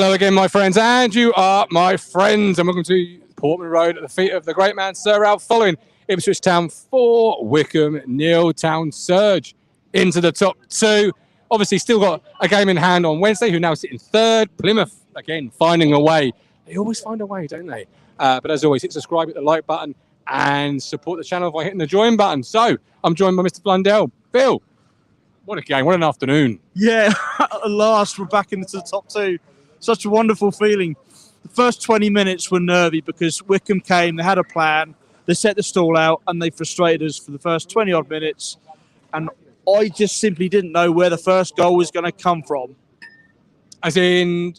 Hello again, my friends, and you are my friends, and welcome to Portman Road at the feet of the great man Sir Ralph, following Ipswich Town 4, Wycombe 0, Town surge into the top two. Obviously, still got a game in hand on Wednesday, who now sit in third. Plymouth, again, finding a way. They always find a way, don't they? But as always, hit subscribe, hit the like button, and support the channel by hitting the join button. So, I'm joined by Mr. Blundell. Bill, what a game, what an afternoon. Yeah, at last, we're back into the top two. Such a wonderful feeling. The first 20 minutes were nervy because Wycombe came, they had a plan, they set the stall out, and they frustrated us for the first 20-odd minutes. And I just simply didn't know where the first goal was going to come from. As in,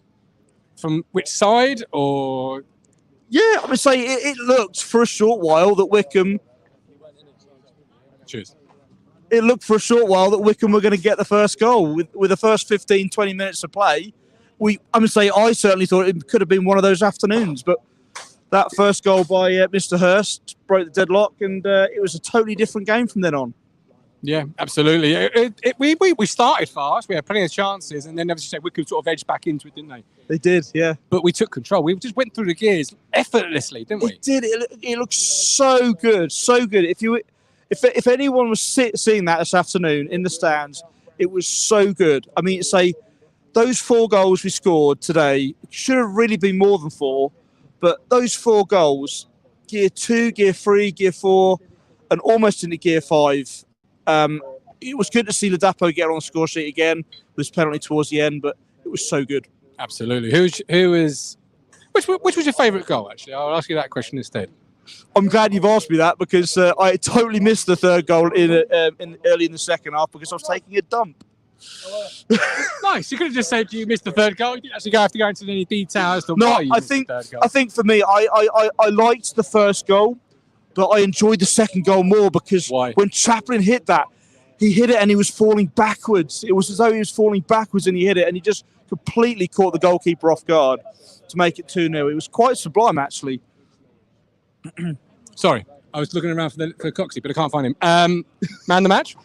from which side, or? Yeah, I would say it looked for a short while that Wycombe... Cheers. It looked for a short while that Wycombe were going to get the first goal. With the first 15, 20 minutes of play, I certainly thought it could have been one of those afternoons, but that first goal by Mr. Hurst broke the deadlock, and it was a totally different game from then on. Yeah, absolutely. We started fast. We had plenty of chances, and then, as you say, Wycombe sort of edged back into it, didn't they? They did, yeah. But we took control. We just went through the gears effortlessly, didn't we? It did. It looked so good, so good. If anyone was seeing that this afternoon in the stands, it was so good. I mean, those 4 goals we scored today should have really been more than 4, but those 4 goals, gear 2, gear 3, gear 4, and almost into gear 5. It was good to see Ladapo get on the score sheet again with his penalty towards the end, but it was so good. Absolutely. Which was your favourite goal? Actually, I'll ask you that question instead. I'm glad you've asked me that because I totally missed the third goal early in the second half because I was taking a dump. Nice. You could have just said you missed the third goal. You didn't actually have to go into any detail as to why you missed the third goal. I think for me, I liked the first goal, but I enjoyed the second goal more because when Chaplin hit that, he hit it and he was falling backwards. It was as though he was falling backwards and he hit it, and he just completely caught the goalkeeper off guard to make it 2-0. It was quite sublime, actually. Sorry, I was looking around for Coxie, but I can't find him. Man of the match?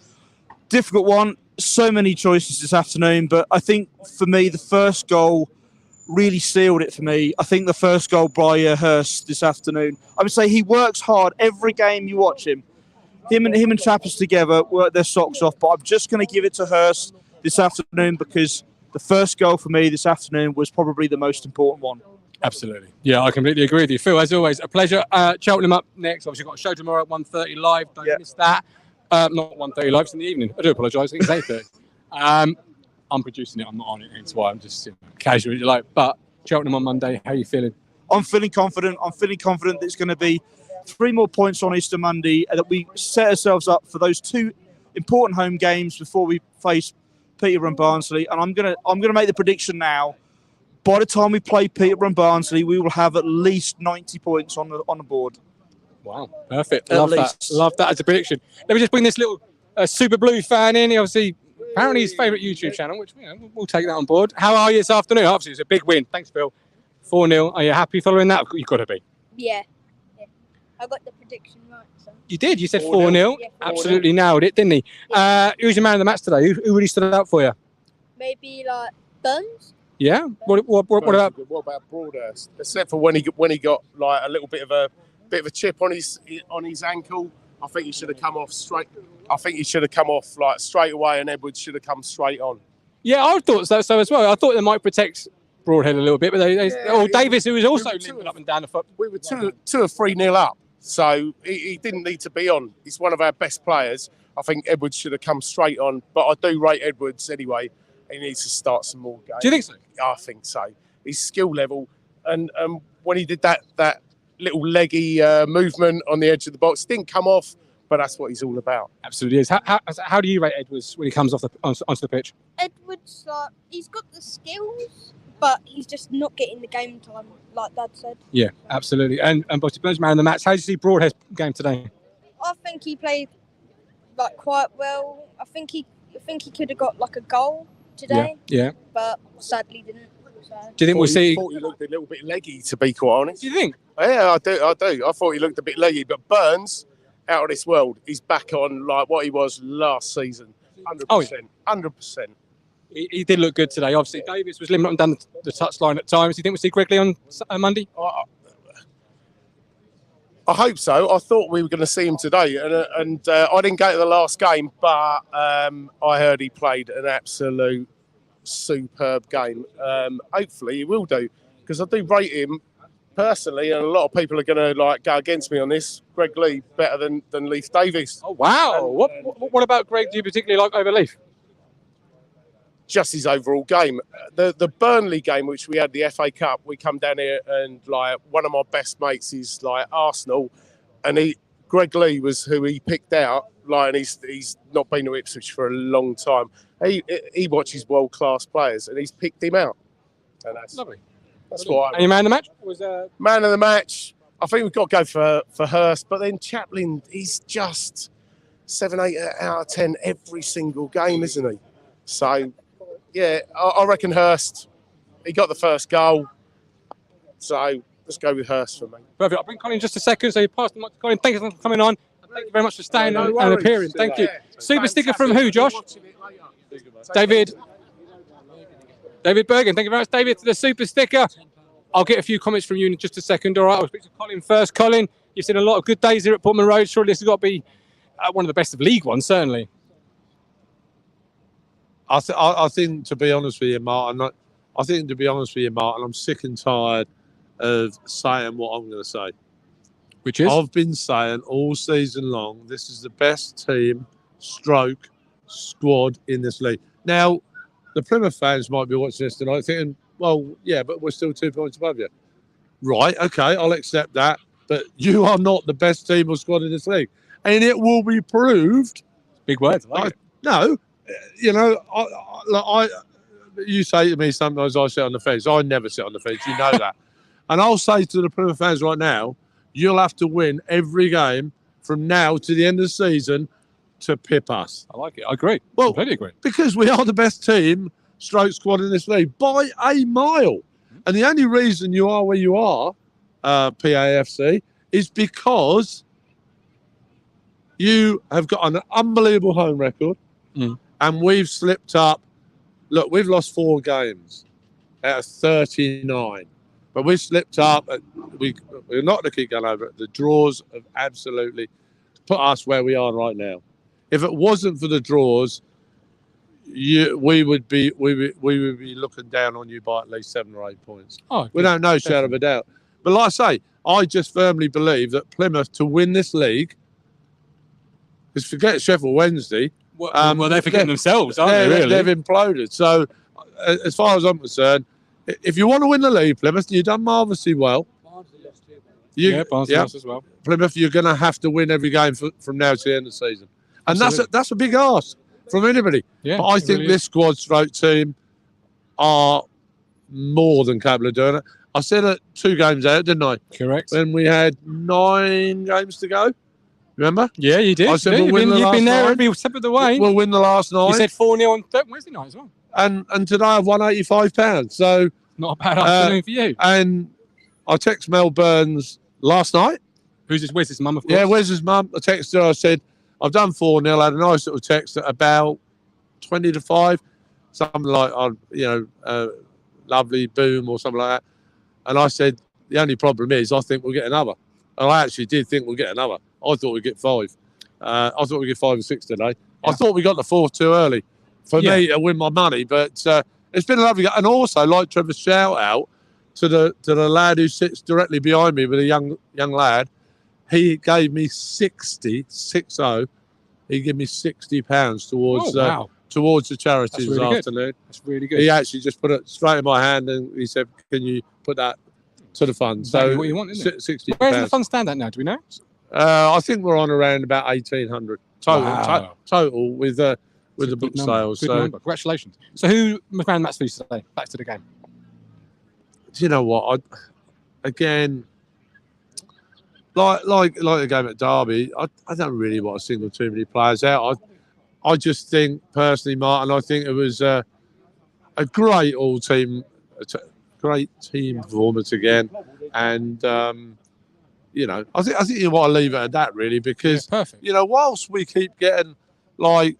Difficult one. So many choices this afternoon, but I think for me, the first goal really sealed it for me. I think the first goal by Hurst this afternoon, I would say he works hard every game you watch him. Him and Chappers together work their socks off, but I'm just going to give it to Hurst this afternoon because the first goal for me this afternoon was probably the most important one. Absolutely. Yeah, I completely agree with you. Phil, as always, a pleasure. Cheltenham up next. Obviously, got a show tomorrow at 1:30 live. Don't miss that. Not 1:30 live, it's in the evening. I do apologise. I think it's 8:30. I'm producing it. I'm not on it. That's why I'm just casually like. But Cheltenham on Monday, how are you feeling? I'm feeling confident. I'm feeling confident that it's going to be 3 more points on Easter Monday and that we set ourselves up for those 2 important home games before we face Peterborough and Barnsley. And I'm gonna make the prediction now. By the time we play Peterborough and Barnsley, we will have at least 90 points on the board. Wow, perfect. Love that. Love that as a prediction. Let me just bring this little Super Blue fan in. He obviously, apparently his favourite YouTube channel, which we'll take that on board. How are you this afternoon? Obviously, it's a big win. Thanks, Phil. 4-0. Are you happy following that? You've got to be. Yeah. I got the prediction right. So. You did. You said 4-0. Yeah, Absolutely nailed it, didn't he? Yeah. Who's your man of the match today? Who really stood out for you? Maybe like Burns. Yeah. What about Broadhurst? Except for when he got like a little bit of a chip on his ankle. I think he should have come off straight. I think he should have come off like straight away, and Edwards should have come straight on. Yeah, I thought so as well. I thought they might protect Broadhead a little bit, but Davis, who was also limping up and down the foot. We were 2 or 3-0 up, so he didn't need to be on. He's one of our best players. I think Edwards should have come straight on, but I do rate Edwards anyway. He needs to start some more games. Do you think so? I think so. His skill level, and when he did that little leggy movement on the edge of the box, didn't come off, but that's what he's all about. Absolutely is. How do you rate Edwards when he comes onto the pitch? Edwards, he's got the skills, but he's just not getting the game time, like Dad said. Yeah, absolutely. And Bossy Burns, man of the match. How did you see Broadhead's game today? I think he played quite well. I think he could have got like a goal today. Yeah. But sadly didn't. So. Do you think we'll see? I thought he looked a little bit leggy, to be quite honest. Do you think? Yeah, I do. I thought he looked a bit leggy, but Burns, out of this world, he's back on like what he was last season. 100%. 100%. He did look good today. Obviously, Davis was limiting down the touchline at times. Do you think we'll see Gregg Lee on Monday? I hope so. I thought we were going to see him today, and I didn't go to the last game, but I heard he played an absolute superb game. Hopefully, he will do, because I do rate him personally, and a lot of people are going to go against me on this. Gregg Lee better than Leif Davis. Oh wow! What about Gregg? Do you particularly like over Leif? Just his overall game. The Burnley game, which we had the FA Cup, we come down here and one of my best mates is Arsenal, and Gregg Lee was who he picked out. And he's not been to Ipswich for a long time. He watches world class players, and he's picked him out. And that's lovely. That's why. And your man of the match man of the match. I think we've got to go for Hurst, but then Chaplin, he's just 7, 8 out of 10 every single game, isn't he? So. Yeah, I reckon Hurst. He got the first goal. So let's go with Hurst for me. Perfect. I'll bring Colin in just a second. So you pass the mic to Colin. Thank you for coming on. Thank you very much for staying and appearing. Thank you. Super sticker from who, Josh? David Bergen. Thank you very much, David, for the super sticker. I'll get a few comments from you in just a second. All right, I'll speak to Colin first. Colin, you've seen a lot of good days here at Portman Road. Surely this has got to be one of the best of League One, certainly. I think, to be honest with you, Martin, I'm sick and tired of saying what I'm going to say. Which is? I've been saying all season long, this is the best team, squad in this league. Now, the Plymouth fans might be watching this tonight thinking, well, yeah, but we're still 2 points above you. Right, okay, I'll accept that. But you are not the best team or squad in this league. And it will be proved. Big words. No. You know, you say to me sometimes I sit on the fence. I never sit on the fence. You know that. And I'll say to the Plymouth fans right now, you'll have to win every game from now to the end of the season to pip us. I like it. I agree. Well, completely agree. Because we are the best team, squad in this league by a mile. And the only reason you are where you are, PAFC, is because you have got an unbelievable home record. And we've slipped up. Look, we've lost 4 games out of 39. But we've slipped up. We're not going to keep going over it. The draws have absolutely put us where we are right now. If it wasn't for the draws, we would be looking down on you by at least 7 or 8 points. Oh, we don't know, shadow of a doubt. But like I say, I just firmly believe that Plymouth, to win this league, is forget Sheffield Wednesday. Well, they're forgetting themselves, aren't they, really? They've imploded. So, as far as I'm concerned, if you want to win the league, Plymouth, you've done marvellously well. Barnsley lost as well. Plymouth, you're going to have to win every game from now to the end of the season. And that's a big ask from anybody. Yeah, but I think really this squad team are more than capable of doing it. I said it 2 games out, didn't I? Correct. When we had 9 games to go. Remember? Yeah, you did. I said you've been there 9. every step of the way. We'll win the last 9. You said 4-0 on Wednesday night as well. And today I've won £85. So not a bad afternoon for you. And I texted Mel Burns last night. Where's his mum, of course? Yeah, where's his mum? I texted her. I said, I've done 4-0. I had a nice little text at about 20 to 5. Something like, lovely boom or something like that. And I said, the only problem is I think we'll get another. And I actually did think we'll get another. I thought we'd get 5. I thought we'd get 5 or 6 today. Yeah. I thought we got the 4th too early for me to win my money. But it's been a lovely game. And also, like Trevor's shout out to the lad who sits directly behind me with a young lad. He gave me 60. He gave me £60 towards the charity this afternoon. That's really good. He actually just put it straight in my hand and he said, "Can you put that to the fund?" Exactly so what you want, isn't it? 60. Where does the fund stand at now? Do we know? I think we're on around about 1,800 total with the book sales. Good number. Congratulations. So who was man match for you today? Back to the game. Do you know what? Again, like the game at Derby, I don't really want to single too many players out. I just think personally, Martin, I think it was a great great team performance again, and I think you want to leave it at that really, because whilst we keep getting like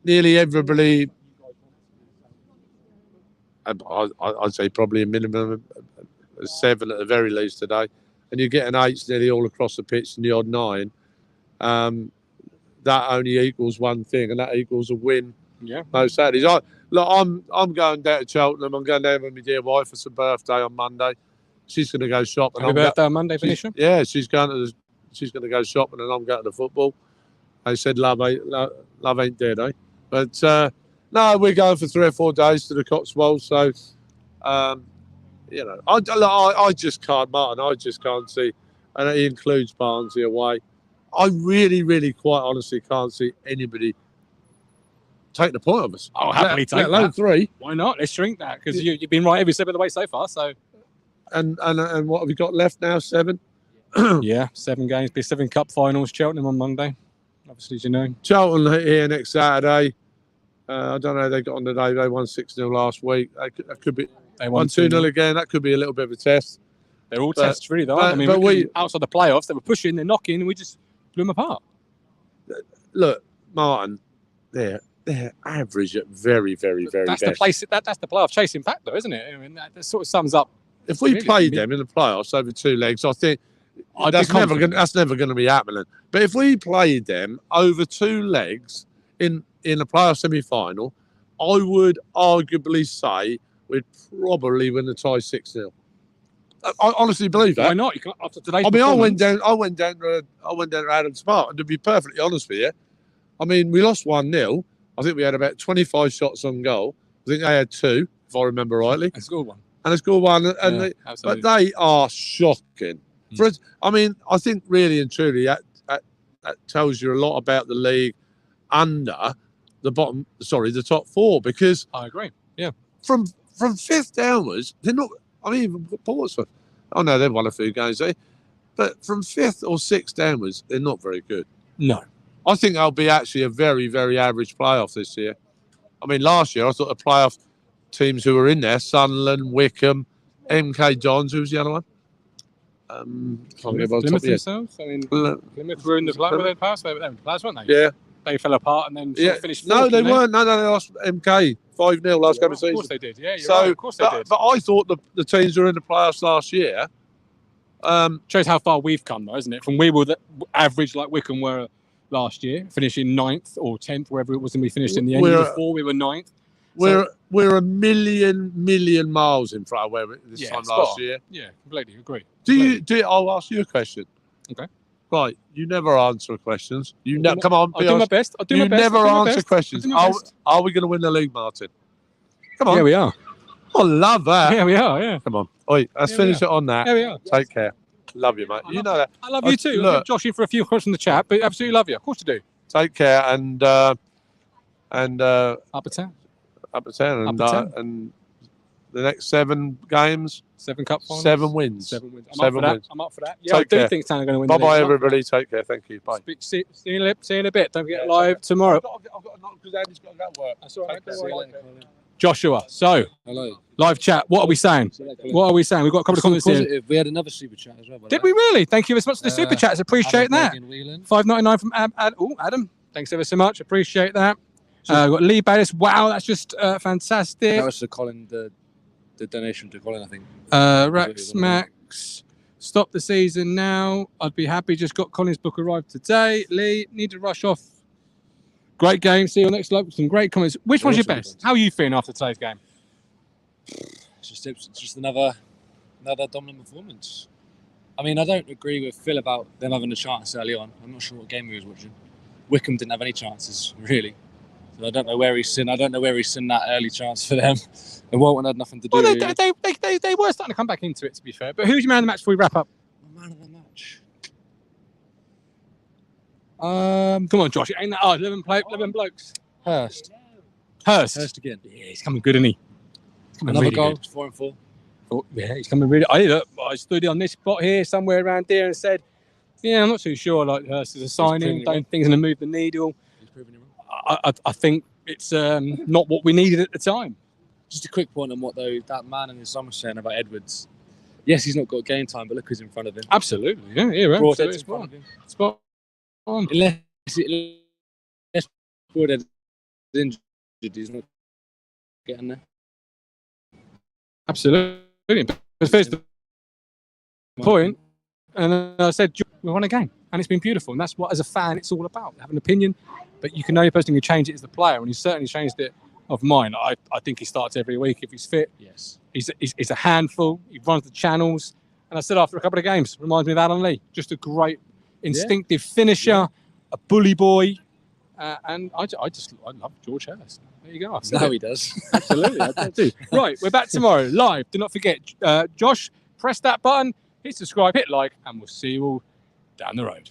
nearly everybody I'd say probably a minimum of 7 at the very least today. And you're getting 8s nearly all across the pitch and the odd 9. That only equals one thing, and that equals a win. Yeah. Most Saturdays. I'm going down to Cheltenham. I'm going down with my dear wife for some birthday on Monday. She's going to go shopping. Happy birthday on Monday, Venetia? Yeah, she's going to go shopping, and I'm going to football. They said love ain't dead, eh? But no, we're going for 3 or 4 days to the Cotswolds. So, you know, I just can't, Martin. I just can't see, and it includes Barnsley away. I really, really, quite honestly can't see anybody take the point of us. I'll happily take let alone that. 3. Why not? Let's shrink that, because you've been right every step of the way so far. So, and what have we got left now? 7. Yeah, 7 games. Be 7 cup finals. Cheltenham on Monday. Obviously, as you know. Cheltenham here next Saturday. I don't know how they got on today. They won 6-0 last week. That could be. They won 2-0 again. That could be a little bit of a test. They're all tests, really, though. I mean, we outside the playoffs, they were pushing, they're knocking, and we just blew them apart. Look, Martin, they're average at very, very, very that's best. The place. That's the playoff chasing factor, isn't it? I mean, that sort of sums up. If we played them in the playoffs over 2 legs, I think that's never going to be happening. But if we played them over 2 legs in a playoff semi-final, I would arguably say we'd probably win the tie 6-0. I honestly believe that. Why not? You can't, after today's I went down to Adams Park, and to be perfectly honest with you, I mean, we lost 1-0. I think we had about 25 shots on goal. I think they had 2, if I remember rightly. And scored 1. And they scored 1. But they are shocking. For us, I mean, I think really and truly that tells you a lot about the league under the top 4, because I agree. Yeah. From 5th downwards, they're not. I mean, even Portsman. Oh no, they've won a few games, but from 5th or 6th downwards, they're not very good. No. I think they'll be actually a very, very average playoff this year. I mean, last year I thought the playoff teams who were in there, Sunderland, Wycombe, MK Dons, who was the other one? Plymouth themselves? I mean, Plymouth were in the playoffs. They were in the playoffs, weren't they? Yeah. They fell apart and then sort of finished 4th. No, they weren't. No, they lost MK 5-0 last game of season. Of course they did. Yeah, you're right. Of course they did. But I thought the teams who were in the playoffs last year. Shows how far we've come, though, isn't it? From we were the average like Wycombe were last year, finishing 9th or 10th, wherever it was, and we finished in the end. Before we were 9th. We're a million miles in front of where this time last year. Yeah, completely agree. I'll ask you a question. Okay. Right, you never answer questions. Come on, I'll do my best. You never answer questions. Are we going to win the league, Martin? Come on. Yeah, we are. I love that. Yeah, we are. Yeah. Come on. Oi, let's finish it on that. Yeah, we are. Take care. Love you, mate. You know that. I love you too. Look, Josh in for a few questions in the chat, but absolutely love you. Of course you do. Take care and up a town. And the next 7 games, 7 cup finals, 7 wins. 7 wins. I'm up for that. Yeah, I do think Town are going to win. Bye, everybody. Take care. Thank you. Bye. See you in a bit. Don't forget live tomorrow. I've got because Andy's got to go work. That's all right. Joshua, so hello. Live chat. What are we saying? We've got a couple of comments here. We had another super chat as well. Did we really? Thank you very much for the super chats. Appreciate that. $5.99 from Adam. Thanks ever so much. Appreciate that. We've got Lee Baylis. Wow, that's just fantastic. That was the donation to Colin, I think. Rex Max. Stop the season now. I'd be happy. Just got Colin's book arrived today. Lee, need to rush off. Great game. See you next live. Some great comments. Which one's your best? How are you feeling after today's game? It's just another dominant performance. I mean, I don't agree with Phil about them having a chance early on. I'm not sure what game he was watching. Wycombe didn't have any chances, really. So I don't know where he's seen that early chance for them. And Walton had nothing to do. Well, they were starting to come back into it, to be fair. But who's your man of the match before we wrap up? Man of the match. Come on, Josh. It ain't that hard. 11 blokes. Hurst again. Yeah, he's coming good, isn't he? Another really goal. Good. 4 and 4. Oh, yeah, he's coming really. I stood on this spot here, somewhere around here, and said, "Yeah, I'm not too sure. Like Hurst is a signing. Don't think he's going to move the needle." He's proving it wrong. I think it's not what we needed at the time. Just a quick point on what that man and his son was saying about Edwards. Yes, he's not got game time, but look who's in front of him. Absolutely, yeah, right. Broadhead's in front of him. Spot on. Unless Broadhead's injured, he's not getting there. Absolutely. But first the point, and then I said, we won a game. And it's been beautiful. And that's what, as a fan, it's all about. Have an opinion, but you can the only person who can change it is the player. And he's certainly changed it of mine. I think he starts every week if he's fit. Yes. He's a handful. He runs the channels. And I said after a couple of games, reminds me of Alan Lee. Just a great instinctive finisher, a bully boy. And I love George Hurst. There you go. Now he does. Absolutely, I do. Right, we're back tomorrow live. Do not forget, Josh, press that button, hit subscribe, hit like, and we'll see you all down the road.